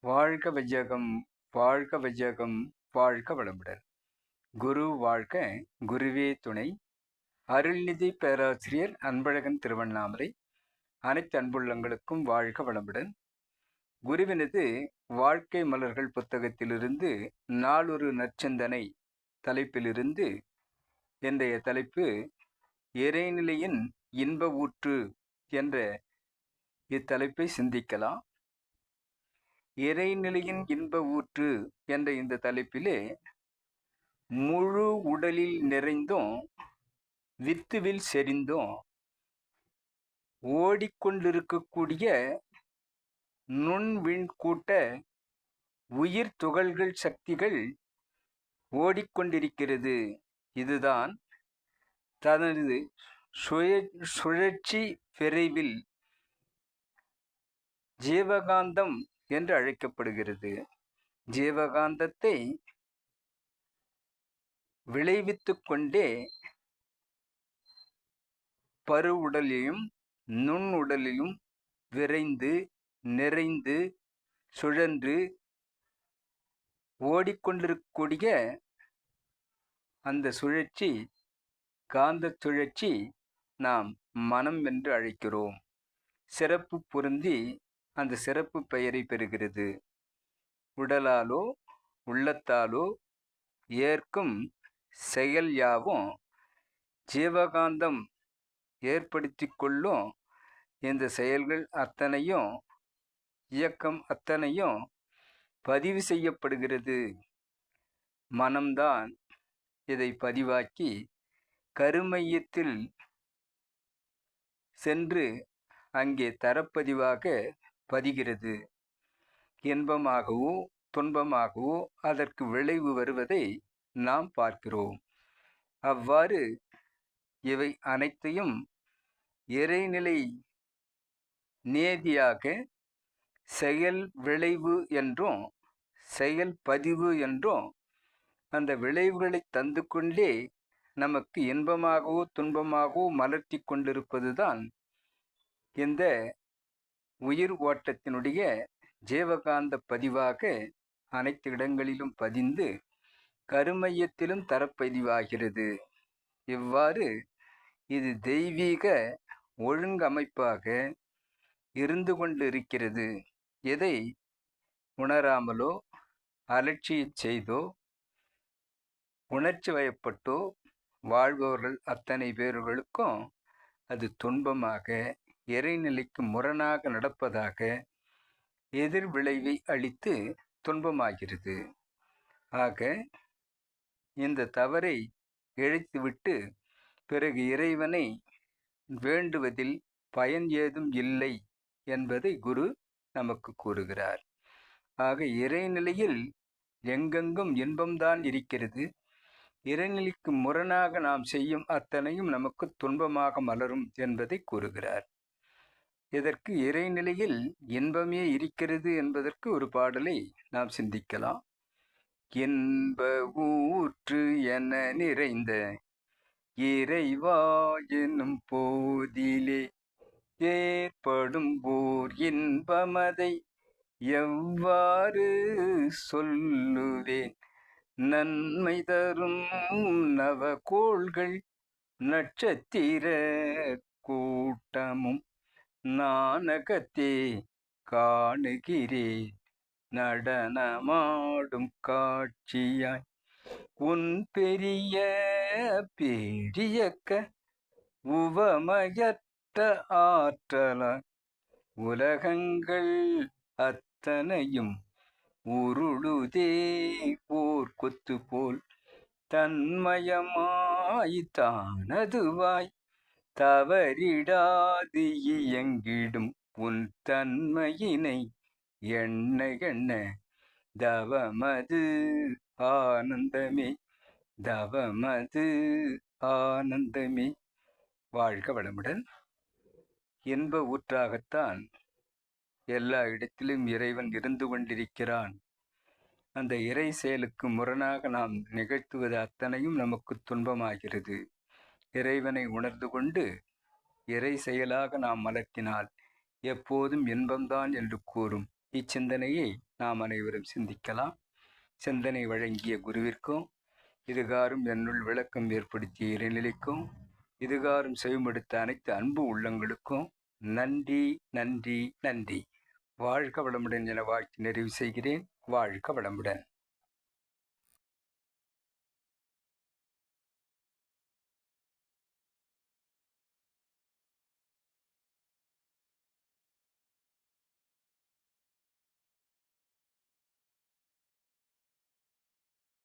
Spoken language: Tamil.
வாழ்க வையகம், வாழ்க வையகம், வாழ்க வளமுடன். குரு வாழ்க, குருவே துணை. அருள்நிதி பேராசிரியர் அன்பழகன் திருவண்ணாமலை. அனைத்து அன்புள்ளங்களுக்கும் வாழ்க வளமுடன். குருவினது வாழ்க்கை மலர்கள் புத்தகத்திலிருந்து நாளொரு நற்சிந்தனை தலைப்பிலிருந்து இன்றைய தலைப்பு இறைநிலையின் இன்ப ஊற்று என்ற இத்தலைப்பை சிந்திக்கலாம். இறைநிலையின் இன்ப ஊற்று என்ற இந்த தலைப்பிலே முழு உடலில் நிறைந்தும் வித்துவில் செறிந்தும் ஓடிக்கொண்டிருக்கக்கூடிய நுண்விண்கூட்ட உயிர் துகள்கள் சக்திகள் ஓடிக்கொண்டிருக்கிறது. இதுதான் தனது சுழற்சி விரைவில் ஜீவகாந்தம் என்று அழைக்கப்படுகிறது. ஜீவகாந்தத்தை விளைவித்து கொண்டே பருவுடலிலும் நுண்ணுடலிலும் விரைந்து நிறைந்து சுழன்று ஓடிக்கொண்டிருக்கக்கூடிய அந்த சுழற்சி, காந்த சுழற்சி நாம் மனம் என்று அழைக்கிறோம். சிறப்பு பொருந்தி அந்த சிறப்பு பெயரை பெறுகிறது. உடலாலோ உள்ளத்தாலோ ஏற்கும் செயல் யாவும் ஜீவகாந்தம் ஏற்படுத்தி கொள்ளும் இந்த செயல்கள் அத்தனையும், இயக்கம் அத்தனையும் பதிவு செய்யப்படுகிறது. மனம்தான் இதை பதிவாக்கி கருமையத்தில் சென்று அங்கே தரப்பதிவாக பதிகிறது. இன்பமாகவோ துன்பமாகவோ அதற்கு விளைவு வருவதை நாம் பார்க்கிறோம். அவ்வாறு இவை அனைத்தையும் இறைநிலை நேதியாக செயல் விளைவு என்றும் செயல் பதிவு என்றும் அந்த விளைவுகளை தந்து கொண்டே நமக்கு இன்பமாகவோ துன்பமாகவோ மலர்த்தி கொண்டிருப்பதுதான் இந்த உயிர் ஓட்டத்தினுடைய ஜீவகாந்த பதிவாக அனைத்து இடங்களிலும் பதிந்து கருமையத்திலும் தரப்பதிவாகிறது. இவ்வாறு இது தெய்வீக ஒழுங்கமைப்பாக இருந்து கொண்டு இருக்கிறது. இதை உணராமலோ அலட்சிய செய்தோ உணர்ச்சி வயப்பட்டோ வாழ்பவர்கள் அத்தனை பேர்களுக்கும் அது துன்பமாக, இறைநிலைக்கு முரணாக நடப்பதாக எதிர் விளைவை அளித்து துன்பமாகிறது. ஆக இந்த தவறை இழைத்துவிட்டு பிறகு இறைவனை வேண்டுவதில் பயன் ஏதும் இல்லை என்பதை குரு நமக்கு கூறுகிறார். ஆக இறைநிலையில் எங்கெங்கும் இன்பம்தான் இருக்கிறது. இறைநிலைக்கு முரணாக நாம் செய்யும் அத்தனையும் நமக்கு துன்பமாக மலரும் என்பதை கூறுகிறார். இதற்கு இறைநிலையில் இன்பமே இருக்கிறது என்பதற்கு ஒரு பாடலை நாம் சிந்திக்கலாம். இன்ப ஊற்று என நிறைந்த இறைவா எனும் போதிலே ஏற்படும் ஓர் இன்பமதை எவ்வாறு சொல்லுவேன்? நன்மை தரும் நவகோள்கள் நட்சத்திர கூட்டமும் நானகத்தே காணுகிறேன் நடனமாடும் காட்சியாய் உன் பெரிய பேரியக்க உவமையற்ற ஆற்றலாய் உலகங்கள் அத்தனையும் உருளுதே ஓர் கொத்து போல் தன்மயமாய் தானதுவாய் தவறிடாது இயங்கிடும் உன் தன்மையினை எண்ண எண்ண தவமது ஆனந்தமே, தவமது ஆனந்தமே. வாழ்க வளமுடன். இன்ப ஊற்றாகத்தான் எல்லா இடத்திலும் இறைவன் இருந்து கொண்டிருக்கிறான். அந்த இறை செயலுக்கு முரணாக நாம் நிகழ்த்துவது அத்தனையும் நமக்கு துன்பமாகிறது. இறைவனை உணர்ந்து கொண்டு இறை செயலாக நாம் மலர்த்தினால் எப்போதும் இன்பம்தான் என்று கூறும் இச்சிந்தனையை நாம் அனைவரும் சிந்திக்கலாம். சிந்தனை வழங்கிய குருவிற்கும், இதுகாரும் என்னுள் விளக்கம் ஏற்படுத்திய இறைநிலைக்கும், இதுகாரும் செவிமடுத்த அனைத்து அன்பு உள்ளங்களுக்கும் நன்றி, நன்றி, நன்றி. வாழ்க வளமுடன் என வாழ்த்து நிறைவு செய்கிறேன். வாழ்க வளமுடன்.